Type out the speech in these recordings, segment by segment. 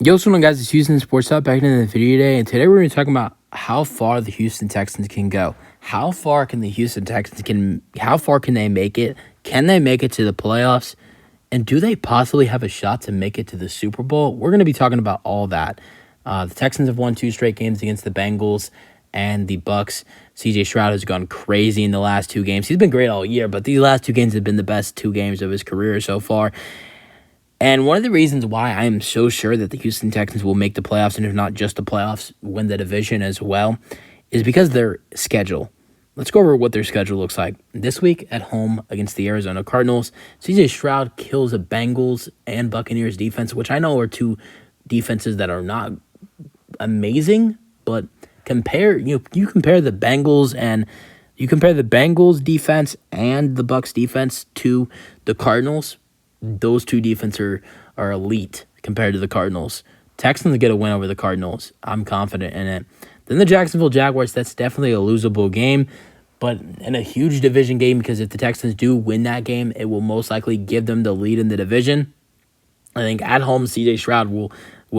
Yo, what's going on, guys? It's Houston Sports Up back into the video today, and today we're going to be talking about how far the Houston Texans can go. How far can the Houston Texans how far can they make it? Can they make it to the playoffs? And do they possibly have a shot to make it to the Super Bowl? We're going to be talking about all that. The Texans have won 2 straight games against the Bengals and the Bucks. CJ Stroud has gone crazy in the last 2 games. He's been great all year, but these last 2 games have been the best 2 games of his career so far. And one of the reasons why I am so sure that the Houston Texans will make the playoffs, and if not just the playoffs, win the division as well, is because their schedule. Let's go over what their schedule looks like. This week at home against the Arizona Cardinals, CJ Stroud kills the Bengals and Buccaneers defense, which I know are 2 defenses that are not amazing, but you compare the Bengals defense and the Bucs defense to the Cardinals. Those 2 defenses are elite compared to the Cardinals. Texans get a win over the Cardinals. I'm confident in it. Then the Jacksonville Jaguars, that's definitely a losable game, but in a huge division game, because if the Texans do win that game, it will most likely give them the lead in the division. I think at home, CJ Stroud will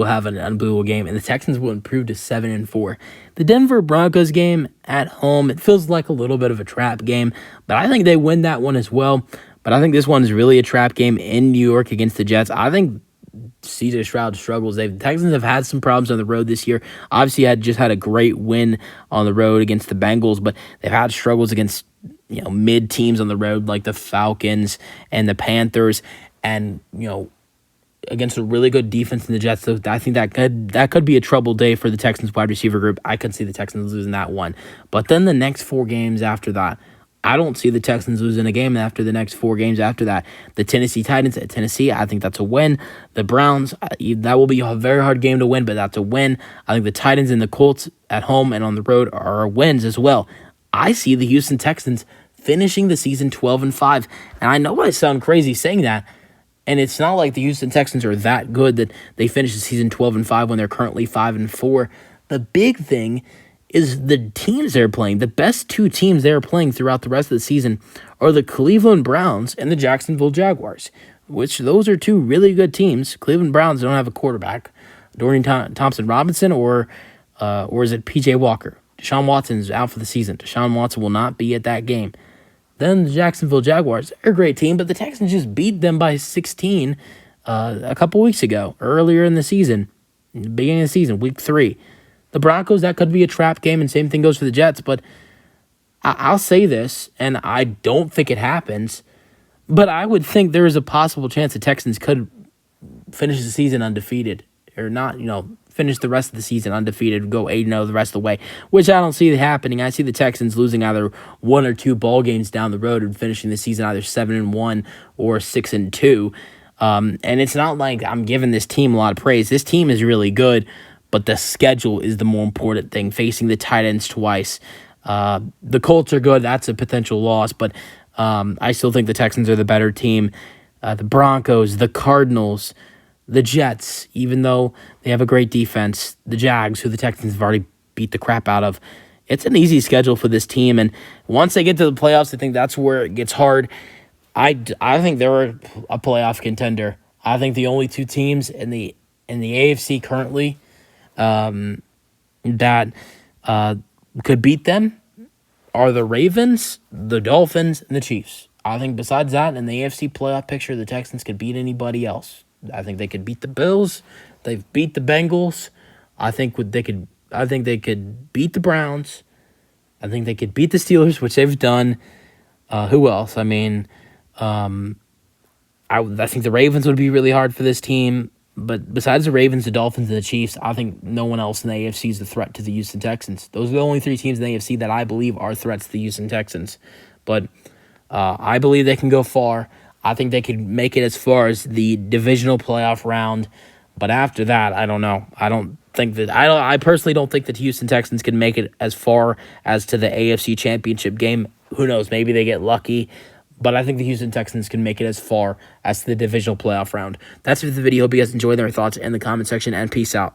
have an unbelievable game, and the Texans will improve to 7-4. The Denver Broncos game at home, it feels like a little bit of a trap game, but I think they win that one as well. But I think this one is really a trap game in New York against the Jets. I think CJ Stroud struggles. The Texans have had some problems on the road this year. Obviously, just had a great win on the road against the Bengals, but they've had struggles against mid teams on the road like the Falcons and the Panthers, and against a really good defense in the Jets. So I think that could be a trouble day for the Texans wide receiver group. I could see the Texans losing that one. But then the next 4 games after that, I don't see the Texans losing a game after the next 4 games after that. The Tennessee Titans at Tennessee, I think that's a win. The Browns, that will be a very hard game to win, but that's a win. I think the Titans and the Colts at home and on the road are wins as well. I see the Houston Texans finishing the season 12-5. And I know I sound crazy saying that, and it's not like the Houston Texans are that good that they finish the season 12-5 when they're currently 5-4. The big thing is the teams they're playing. The best 2 teams they're playing throughout the rest of the season are the Cleveland Browns and the Jacksonville Jaguars, which those are 2 really good teams. Cleveland Browns don't have a quarterback, Dorian Thompson-Robinson, or is it P.J. Walker? Deshaun Watson's out for the season. Deshaun Watson will not be at that game. Then the Jacksonville Jaguars, they're a great team, but the Texans just beat them by 16 a couple weeks ago, earlier in the season, beginning of the season, week 3. The Broncos, that could be a trap game, and same thing goes for the Jets. But I'll say this, and I don't think it happens, but I would think there is a possible chance the Texans could finish the season undefeated, or not, finish the rest of the season undefeated, go 8-0 the rest of the way, which I don't see happening. I see the Texans losing either 1 or 2 ball games down the road and finishing the season either 7-1 or 6-2. And it's not like I'm giving this team a lot of praise. This team is really good, but the schedule is the more important thing, facing the Titans twice. The Colts are good. That's a potential loss, but I still think the Texans are the better team. The Broncos, the Cardinals, the Jets, even though they have a great defense, the Jags, who the Texans have already beat the crap out of. It's an easy schedule for this team, and once they get to the playoffs, I think that's where it gets hard. I think they're a playoff contender. I think the only 2 teams in the AFC currently that could beat them are the Ravens, the Dolphins, and the Chiefs. I think besides that, in the AFC playoff picture, the Texans could beat anybody else. I think they could beat the Bills. They've beat the Bengals. I think they could beat the Browns. I think they could beat the Steelers, which they've done. Who else? I mean, I think the Ravens would be really hard for this team. But besides the Ravens, the Dolphins, and the Chiefs, I think no one else in the AFC is a threat to the Houston Texans. Those are the only 3 teams in the AFC that I believe are threats to the Houston Texans. But I believe they can go far. I think they could make it as far as the divisional playoff round. But after that, I don't know. I personally don't think that the Houston Texans can make it as far as to the AFC Championship game. Who knows? Maybe they get lucky. But I think the Houston Texans can make it as far as to the divisional playoff round. That's it for the video. Hope you guys enjoy their thoughts in the comment section, and peace out.